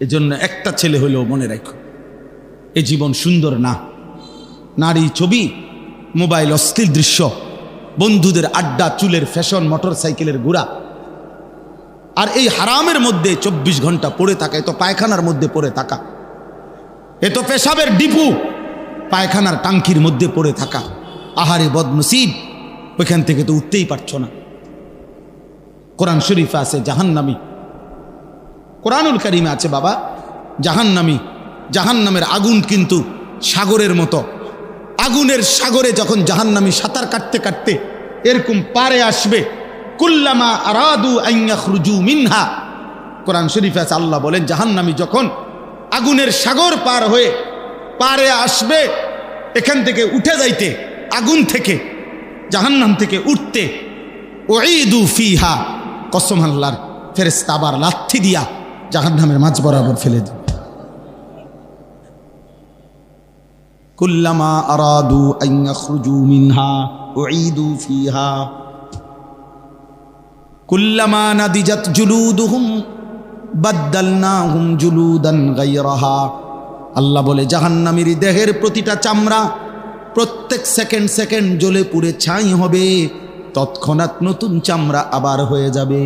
এজন্য একটা ছেলে হলেও মনে রাখো, এ জীবন সুন্দর না। নারী, ছবি, মোবাইল, অশ্লীল দৃশ্য, বন্ধুদের আড্ডা, চুলের ফ্যাশন, মোটর সাইকেলের ঘোরা, আর এই হারামের মধ্যে 24 ঘন্টা পড়ে থাকা, এ তো পায়খানার মধ্যে পড়ে থাকা, এ তো পেশাবের ডিপু, পায়খানার টাঙ্কির মধ্যে পড়ে থাকা। আহারে বদনসিব, ওইখান থেকে তো উঠতেই পারছো না। কোরআন শরীফে আছে জাহান্নামী, কোরআনুল কারিমে আছে বাবা জাহান্নামী। জাহান্নামের আগুন কিন্তু সাগরের মতো। আগুনের সাগরে যখন জাহান্নামী সাঁতার কাটতে কাটতে এরকম পারে আসবে, কুল্লামা আরাদু আন ইয়াখরুজু মিনহা, কোরআন শরীফে আছে আল্লাহ বলেন জাহান্নামী যখন আগুনের সাগর পার হয়ে পারে আসবে, এখান থেকে উঠে যাইতে, আগুন থেকে, জাহান্নাম থেকে উঠতে, উঈদু ফিহা, কসম আল্লাহর, ফেরেশতা আবার লাথি দিয়া জাহান্নামের মাঝ বরাবর ফেলে দেবে। কুল্লামা আরাদু আন ইয়াখরুজু মিনহা উঈদু ফিহা কুল্লামা নাদিজাত জুলুদুহুম বাদদালনাহুম জুলুদান গায়রাহা। আল্লাহ বলে জাহান্নামীর দেহের প্রতিটা চামড়া প্রত্যেক সেকেন্ড সেকেন্ড জ্বলে পুড়ে ছাই হবে, তৎক্ষণাৎ নতুন চামড়া আবার হয়ে যাবে।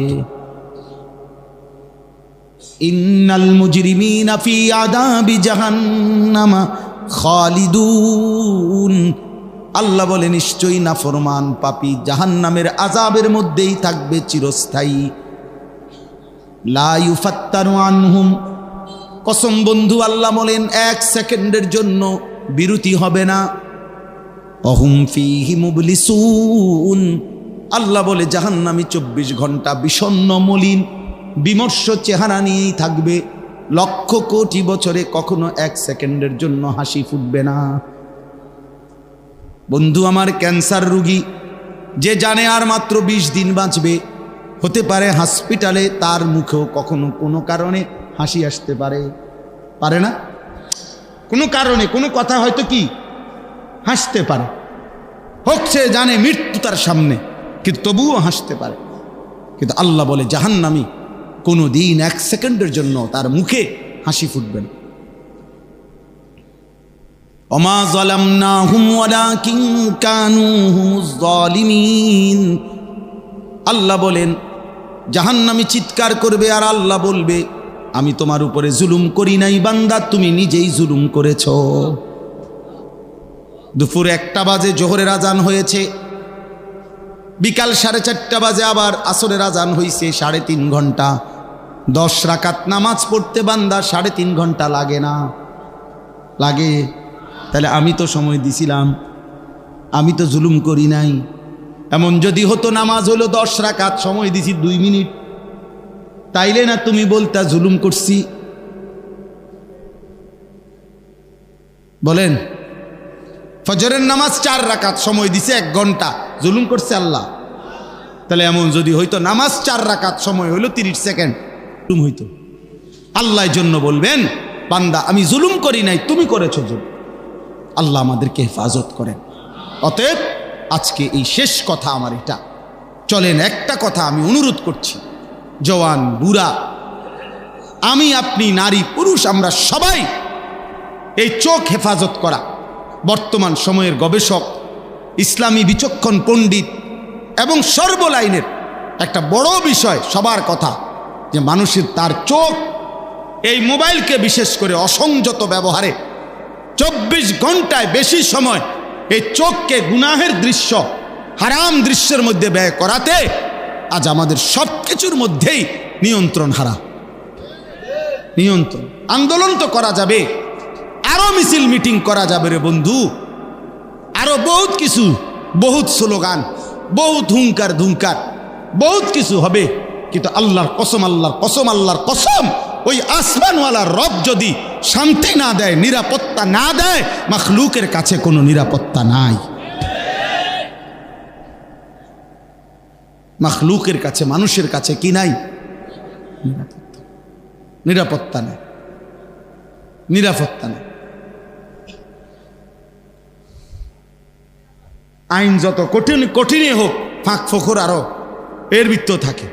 ইন্নাল মুজরিমিনা ফি আযাবি জাহান্নামা খালিদুন। আল্লাহ বলে নিশ্চয়ই নাফরমান পাপী জাহান্নামের আযাবের মধ্যেই থাকবে চিরস্থায়ী। লা ইউফাত্তারু আনহুম, কসম বন্ধু আল্লাহ বলেন এক সেকেন্ডের জন্য বিরতি হবে না। অহুম ফীহি মুবলিসুন, আল্লাহ বলে জাহান্নামী 24 ঘন্টা বিষণ্ণ, মলিন, বিমর্ষ চেহারা নিয়েই থাকবে। লক্ষ কোটি বছরে কখনো এক সেকেন্ডের জন্য হাসি ফুটবে না। বন্ধু আমার, ক্যান্সার রোগী যে জানে আর মাত্র 20 দিন বাঁচবে, হতে পারে হসপিটালে তার মুখেও কখনো কোনো কারণে হাসি আসতে পারে, পারে না? কোনো কারণে কোনো কথা হয়তো কি হাসতে পারে, হোক সে জানে মৃত্যু তার সামনে, কিন্তু তবুও হাসতে পারে। কিন্তু আল্লাহ বলে জাহান্নামী কোনো দিন এক সেকেন্ডের জন্য তার মুখে হাসি ফুটবে না। ওমা যালামনাহুম ওয়ালাকিন কানু হুমুজ যালিমিন। আল্লাহ বলেন জাহান্নামী চিৎকার করবে আর আল্লাহ বলবে আমি তোমার উপরে জুলুম করি নাই বান্দা, তুমি নিজেই জুলুম করেছ। দুপুর 1টা বাজে জোহরের আজান হয়েছে, বিকাল 4:30 বাজে আবার আসরের আজান হয়েছে, 3.5 ঘন্টা। 10 রাকাত নামাজ পড়তে বান্দা 3.5 ঘন্টা লাগে না? লাগে। তাহলে আমি তো সময় দিছিলাম, আমি তো জুলুম করি নাই। এমন যদি হতো নামাজ হলো 10 রাকাত, সময় দিছি 2 মিনিট, তাইলে না তুমি বলতা জুলুম করছি? বলেন, ফজরের নামাজ 4 রাকাত, সময় দিছে 1 ঘন্টা, জুলুম করছে আল্লাহ? তাহলে এমন যদি হইতো নামাজ 4 রাকাত, সময় হইল 30 সেকেন্ড, জুলুম হইতো? আল্লাহ জন্য বলবেন বান্দা আমি জুলুম করি নাই, তুমি করেছো জুলুম। আল্লাহ আমাদেরকে হেফাজত করেন। অতএব আজকে এই শেষ কথা আমার এটা, চলেন একটা কথা আমি অনুরোধ করছি, জওয়ান বুড়া, আমি আপনি, নারী পুরুষ, আমরা সবাই এই চোখ হেফাজত করা বর্তমান সময়ের গবেষক, ইসলামী বিচক্ষণ পণ্ডিত এবং সর্বলাইনের একটা বড় বিষয়। সবার কথা যে মানুষের তার চোখ, এই মোবাইলকে বিশেষ করে অসংযত ব্যবহারে 24 ঘন্টায় বেশি সময় এই চোখকে গুনাহের দৃশ্য, হারাম দৃশ্যের মধ্যে ব্যয় করাতে আজ আমাদের সব কিছুর মধ্যেই নিয়ন্ত্রণ হারা। নিয়ন্ত্রণ, আন্দোলন তো করা যাবে, আরো মিছিল মিটিং করা যাবে রে বন্ধু, আরো বহুত কিছু, বহুত স্লোগান, বহুত হুঙ্কার ধুঙ্কার, বহুত কিছু হবে। কিন্তু আল্লাহর কসম, আল্লাহর কসম, আল্লাহর কসম, ওই আসমানওয়ালা রব যদি শান্তি না দেয়, নিরাপত্তা না দেয়, মাখলুকের কাছে কোনো নিরাপত্তা নাই। মাখলুকের কাছে, মানুষের কাছে কি নাই? নিরাপত্তা নেই, নিরাপত্তা নেই। আইন যত কঠিন কঠিনই হোক, ফাঁক ফোকর আরো এর ভিতর থাকে।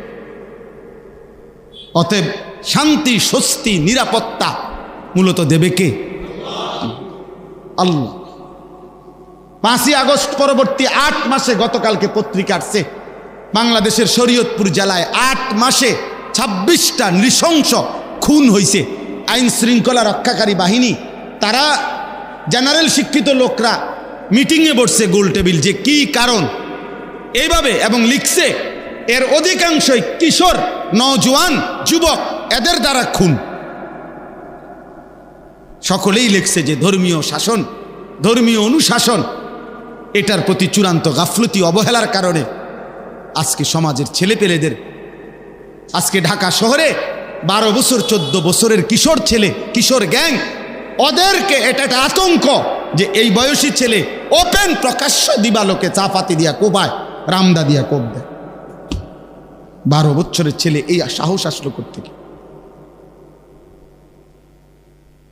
অতএব শান্তি, স্বস্তি, নিরাপত্তা মূলত দেবে কে? আল্লাহ। 5ই আগস্ট পরবর্তী 8 মাসে, গতকালকে পত্রিকা আসছে, বাংলাদেশের শরীয়তপুর জেলায় 8 মাসে 26টা নৃশংস খুন হয়েছে। আইন শৃঙ্খলা রক্ষাকারী বাহিনী, তারা জেনারেল শিক্ষিত লোকরা মিটিংয়ে বসছে গোল টেবিল, যে কি কারণ এইভাবে, এবং লিখছে এর অধিকাংশই কিশোর, নওজোয়ান, যুবক, এদের দ্বারা খুন। সকলেই লিখছে যে ধর্মীয় শাসন, ধর্মীয় অনুশাসন, এটার প্রতি চূড়ান্ত গাফলতি, অবহেলার কারণে আজকে সমাজের ছেলেপেলেদের, আজকে ঢাকা শহরে 12 বছর 14 বছরের কিশোর ছেলে, কিশোর গ্যাং, ওদেরকে এটা একটা আতঙ্ক যে এই বয়সী ছেলে ওপেন প্রকাশ্য দিবালোকে চাপাতি দিয়া কোপায়, রামদা দিয়া কোপ দেয়। 12 বছরের ছেলে এই সাহস আসলো করতে।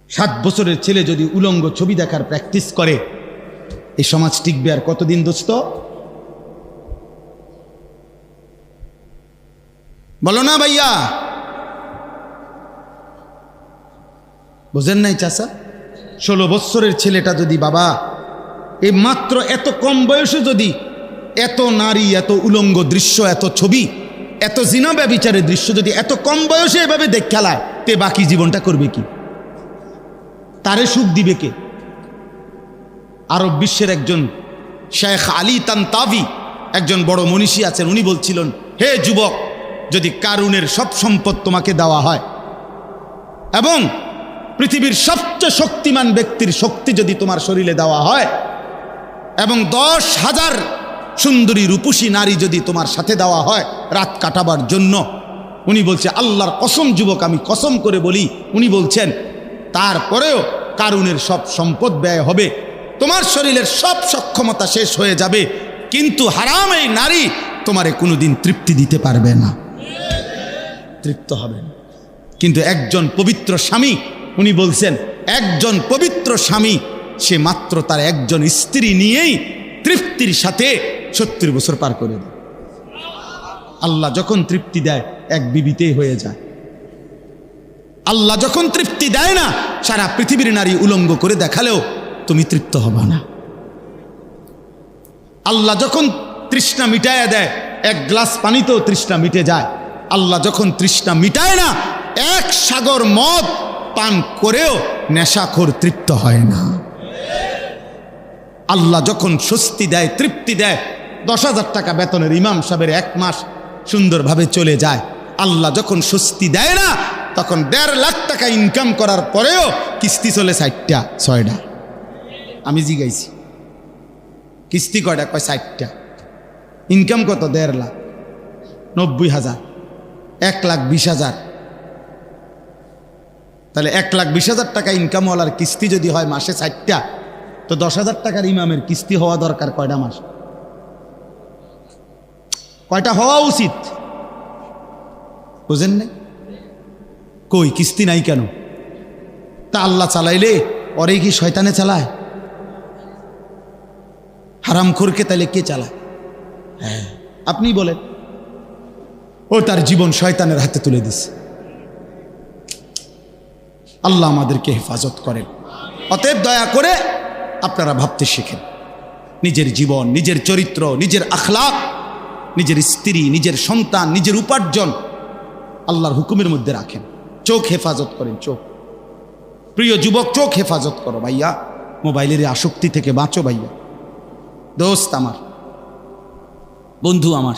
7 বছরের ছেলে যদি উলঙ্গ ছবি দেখার প্র্যাকটিস করে, এই সমাজ টিকবে আর কতদিন দোস্ত? বলো না ভাইয়া, বুঝেন নাই চাচা? 16 বছরের ছেলেটা যদি, বাবা এই মাত্র এত কম বয়সে যদি এত নারী, এত উলঙ্গ দৃশ্য, এত ছবি, এত জিনা ব্যভিচারের দৃশ্য যদি এত কম বয়সে এভাবে দেখ খেলায়, তে বাকি জীবনটা করবে কি? তারে সুখ দিবে কে? আরব বিশ্বের একজন শেখ আলী তানতাভি, একজন বড় মনীষী আছেন, উনি বলছিলেন, হে যুবক, যদি কারুনের সব সম্পদ তোমাকে দেওয়া হয় এবং পৃথিবীর সবচেয়ে শক্তিমান ব্যক্তির শক্তি যদি তোমার শরীরে দেওয়া হয় এবং 10,000 সুন্দরী রূপসী নারী যদি তোমার সাথে দেওয়া হয় রাত কাটাবার জন্য, উনি বলছে, আল্লাহর কসম যুবক, আমি কসম করে বলি, উনি বলছেন তারপরেও কারুনের সব সম্পদ ব্যয় হবে, তোমার শরীরের সব সক্ষমতা শেষ হয়ে যাবে, কিন্তু হারাম এই নারী তোমারে কোনোদিন তৃপ্তি দিতে পারবে না, তৃপ্ত হবে না। কিন্তু একজন পবিত্র স্বামী, উনি বলছেন, একজন পবিত্র স্বামী সে মাত্র তার একজন স্ত্রী নিয়েই তৃপ্তির সাথে 70 বছর পার করে দেয়। আল্লাহ যখন তৃপ্তি দেয় এক বিবিতেই হয়ে যায়। আল্লাহ যখন তৃপ্তি দেয় না, সারা পৃথিবীর নারী উলঙ্গ করে দেখালেও তুমি তৃপ্ত হবে না। আল্লাহ যখন তৃষ্ণা মিটায় দেয়, এক গ্লাস পানিতেও তৃষ্ণা মিটে যায়। আল্লাহ যখন তৃষ্ণা মিটায় না, 1 সাগর মদ পান করেও নেশাখোর তৃপ্ত হয় না। আল্লাহ যখন স্বস্তি দেয়, তৃপ্তি দেয়, 10,000 টাকা বেতনের ইমাম সাহেবের 1 মাস সুন্দরভাবে চলে যায়। আল্লাহ যখন স্বস্তি দেয় না, তখন 1.5 লাখ টাকা ইনকাম করার পরেও কিস্তি চলে 60টা 6টা। আমি জিগাইছি কিস্তি কয়টা? কয় 60টা। ইনকাম কত? 1.5 লাখ, 90,000, 1,20,000। তাহলে 1,20,000 টাকা ইনকামওয়ালার কিস্তি যদি হয় মাসে 60টা, তো 10,000 টাকার ইমামের কিস্তি হওয়া দরকার কয়টা মাস? কয়টা হওয়া উচিত? বুঝেন নাই? কই কিস্তি নাই কেন? তা আল্লাহ চালাইলে ওরে কি শয়তানে চালায়? হারামখোরকে তাহলে কে চালায়? হ্যাঁ, আপনি বলেন। ও তার জীবন শয়তানের হাতে তুলে দিছে। আল্লাহ আমাদেরকে হেফাজত করেন। অতএব দয়া করে আপনারা ভাবতে শিখেন, নিজের জীবন, নিজের চরিত্র, নিজের আখলাক, নিজের স্ত্রী, নিজের সন্তান, নিজের উপার্জন আল্লাহর হুকুমের মধ্যে রাখেন। চোখ হেফাজত করেন। চোখ, প্রিয় যুবক, চোখ হেফাজত করো ভাইয়া। মোবাইলের আসক্তি থেকে বাঁচো ভাইয়া। দোস্ত আমার, বন্ধু আমার,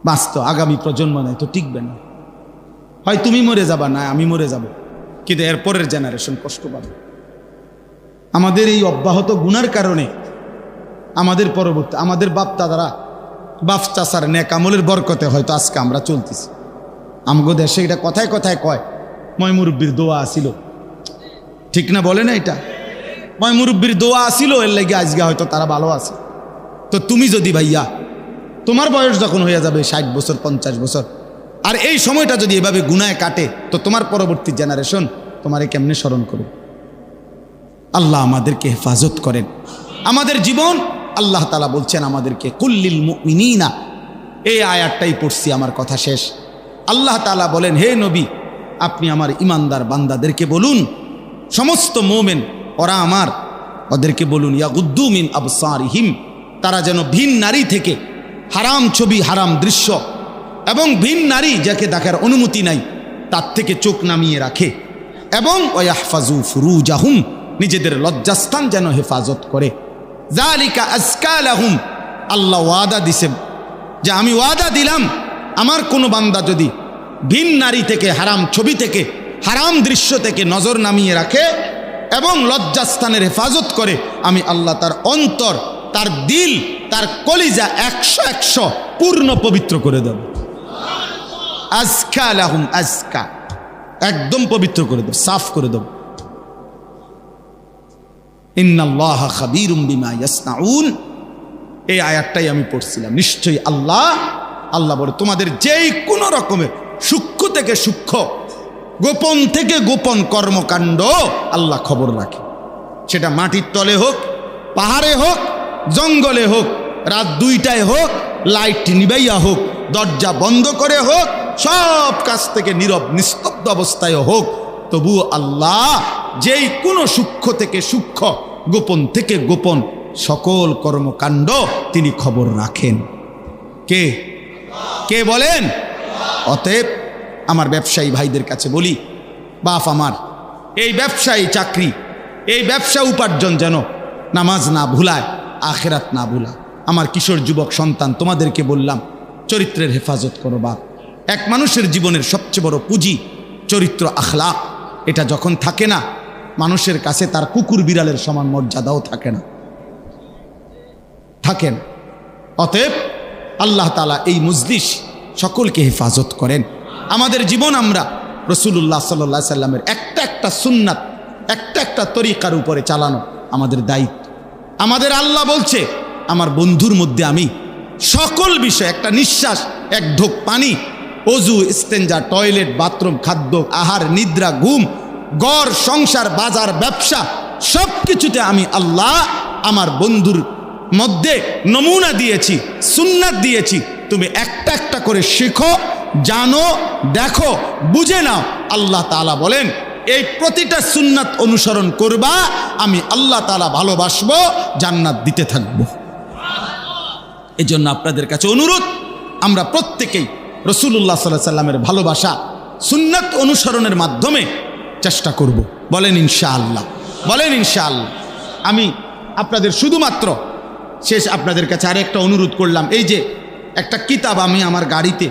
বাঁচতো আগামী প্রজন্ম নাই তো টিকবে না। হয় তুমি মরে যাবা, না আমি মরে যাব, কিন্তু এর পরের জেনারেশন কষ্ট পাবে। আমাদের এই অব্যাহত গুনার কারণে আমাদের পরবর্তী, আমাদের বাপ দাদারা, বাপ চাচার নেক আমলের বরকতে হয়তো আজকে আমরা চলতেছি। আমগো দেশে এটা কথায় কথায় কয়, ময় মুরব্বীর দোয়া আসিল, ঠিক না? বলে না এটা? ময় মুরব্বীর দোয়া আসিল, এর লাগে আজকে হয়তো তারা ভালো আছে। তো তুমি যদি ভাইয়া, তোমার বয়স যখন হয়ে যাবে 60 বছর, 50 বছর, আর এই সময়টা যদি এভাবে গুনায় কাটে, তো তোমার পরবর্তী জেনারেশন তোমারে কেমনে স্মরণ করবে? আল্লাহ আমাদেরকে হেফাজত করেন। আমাদের জীবন, আল্লাহ তাআলা বলছেন আমাদেরকে, কুল্লিল মুমিনিনা, এই আয়াতটাই পড়ছি, আমার কথা শেষ। আল্লাহ তাআলা বলেন, হে নবী, আপনি আমার ইমানদার বান্দাদেরকে বলুন, সমস্ত মোমেন ওরা আমার, ওদেরকে বলুন ইয়াগুদ্দু মিন আবসারিহিম, তারা যেন ভিন নারী থেকে, হারাম ছবি, হারাম দৃশ্য এবং ভিন নারী যাকে দেখার অনুমতি নাই তার থেকে চোখ নামিয়ে রাখে, এবং ওয়াহফাজু ফুরুজাহুম, নিজেদের লজ্জাস্থান যেন হেফাজত করে। যালিকা আজকা লাহুম, আল্লাহ ওয়াদা দিছেন যে আমি ওয়াদা দিলাম আমার কোনো বান্দা যদি ভিন নারী থেকে, হারাম ছবি থেকে, হারাম দৃশ্য থেকে নজর নামিয়ে রাখে এবং লজ্জাস্থানের হেফাজত করে, আমি আল্লাহ তার অন্তর, তার দিল, তার কলিজা 100 পূর্ণ পবিত্র করে দেব। আজকা লাহুম, আজকা একদম পবিত্র করে দেব, সাফ করে দেব। ইন্নাল্লাহা খাবীরুম বিমা ইয়াসনাউন, এই আয়াতটাই আমি পড়ছিলাম। নিশ্চয়ই আল্লাহ বলে তোমাদের যেই কোনো রকমের সূক্ষ্ম থেকে সূক্ষ্ম, গোপন থেকে গোপন কর্মকাণ্ড আল্লাহ খবর রাখে। সেটা মাটির তলে হোক, পাহাড়ে হোক, জঙ্গলে হোক, রাত 2টায় হোক, লাইট নিবাইয়া হোক, দরজা বন্ধ করে হোক, সব কাছ থেকে নীরব নিস্তব্ধ অবস্থায় হোক, তবুও আল্লাহ যেই কোনো সূক্ষ্ম থেকে সূক্ষ্ম, গোপন থেকে গোপন সকল কর্মকাণ্ড তিনি খবর রাখেন। কে কে বলেন? অতএব আমার ব্যবসায়ী ভাইদের কাছে বলি, বাপ আমার, এই ব্যবসায়ী চাকরি, এই ব্যবসা উপার্জন যেন নামাজ না ভুলায়, আখেরাত না ভুলায়। আমার কিশোর যুবক সন্তান, তোমাদেরকে বললাম চরিত্রের হেফাজত করো বাপ। এক মানুষের জীবনের সবচেয়ে বড় পুঁজি চরিত্র, আখলাক। এটা যখন থাকে না, মানুষের কাছে তার কুকুর বিড়ালের সমান মর্যাদাও থাকে না। অতএব আল্লাহ তাআলা এই মজলিস সকলকে হেফাজত করেন। আমাদের জীবন আমরা রাসূলুল্লাহ সাল্লাল্লাহু আলাইহি সাল্লামের একটা সুন্নাত, একটা তরিকার উপরে চালানো আমাদের দায়িত্ব। আমাদের আল্লাহ বলছে, আমার বন্ধুর মধ্যে আমি সকল বিষয়, একটা নিঃশ্বাস, এক ঢোক পানি, অজু, ইস্তেঞ্জা, টয়লেট, বাথরুম, খাদ্য, আহার, নিদ্রা, ঘুম, ঘর, সংসার, বাজার, ব্যবসা, সব কিছুতে আমি আল্লাহ আমার বন্ধুর মধ্যে নমুনা দিয়েছি, সুন্নাত দিয়েছি। তুমি একটা করে শেখো, জানো, দেখো, বুঝে নাও। আল্লাহ তাআলা বলেন, এই প্রতিটা সুন্নাত অনুসরণ করবা, আমি আল্লাহ তাআলা ভালোবাসবো, জান্নাত দিতে থাকবো। এই জন্য আপনাদের কাছে অনুরোধ, আমরা প্রত্যেকেই রাসূলুল্লাহ সাল্লাল্লাহু আলাইহি সাল্লামের ভালোবাসা সুন্নাত অনুসরণের মাধ্যমে চেষ্টা করব। বলেন ইনশাআল্লাহ, বলেন ইনশাআল্লাহ। আমি আপনাদের শুধুমাত্র শেষ আপনাদের কাছে আরেকটা অনুরোধ করলাম, এই যে একটা কিতাব আমি আমার গাড়িতে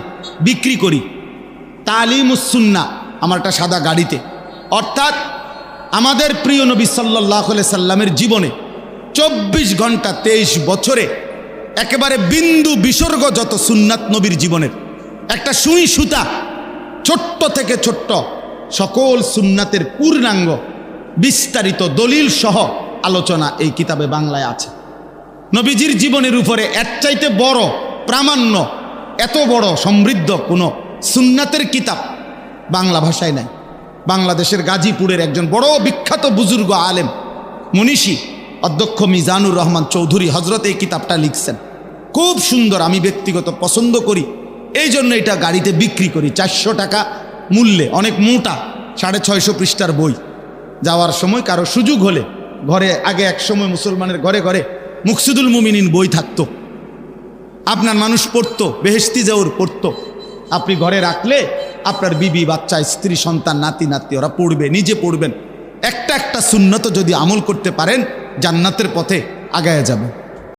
বিক্রি করি, তালিমুস সুন্নাহ, আমার একটা সাদা গাড়িতে, অর্থাৎ আমাদের প্রিয় নবী সাল্লাল্লাহু আলাইহি সাল্লামের জীবনে 24 ঘন্টা 23 বছরে একেবারে বিন্দু বিসর্গ যত সুন্নাত নবীর জীবনের, একটা সুই সুতা, ছোট্ট থেকে ছোট্ট সকল সুন্নাতের পূর্ণাঙ্গ বিস্তারিত দলিল সহ আলোচনা এই কিতাবে বাংলায় আছে। নবীজির জীবনের উপরে এর চাইতে বড় প্রামাণ্য, এত বড় সমৃদ্ধ কোনো সুন্নাতের কিতাব বাংলা ভাষায় নাই। বাংলাদেশের গাজীপুরের একজন বড় বিখ্যাত বুজুর্গ আলেম, মনীষী, অধ্যক্ষ মিজানুর রহমান চৌধুরী হজরত এই কিতাবটা লিখছেন। খুব সুন্দর, আমি ব্যক্তিগত পছন্দ করি, এই জন্য এটা গাড়িতে বিক্রি করি 400 টাকা মূল্যে। অনেক মোটা, 650 পৃষ্ঠার বই। যাওয়ার সময় কারো সুযোগ হলে, ঘরে আগে এক সময় মুসলমানের ঘরে ঘরে মুকসিদুল মুমিনিন বই থাকতো, আপনার মানুষ পড়তো, বেহেশতি জাউর পড়তো। আপনি ঘরে রাখলে আপনার বিবি, বাচ্চা, স্ত্রী, সন্তান, নাতি নাতি ওরা পড়বে, নিজে পড়বেন। একটা সুন্নত যদি আমল করতে পারেন, জান্নাতের পথে আগায়া যাবে।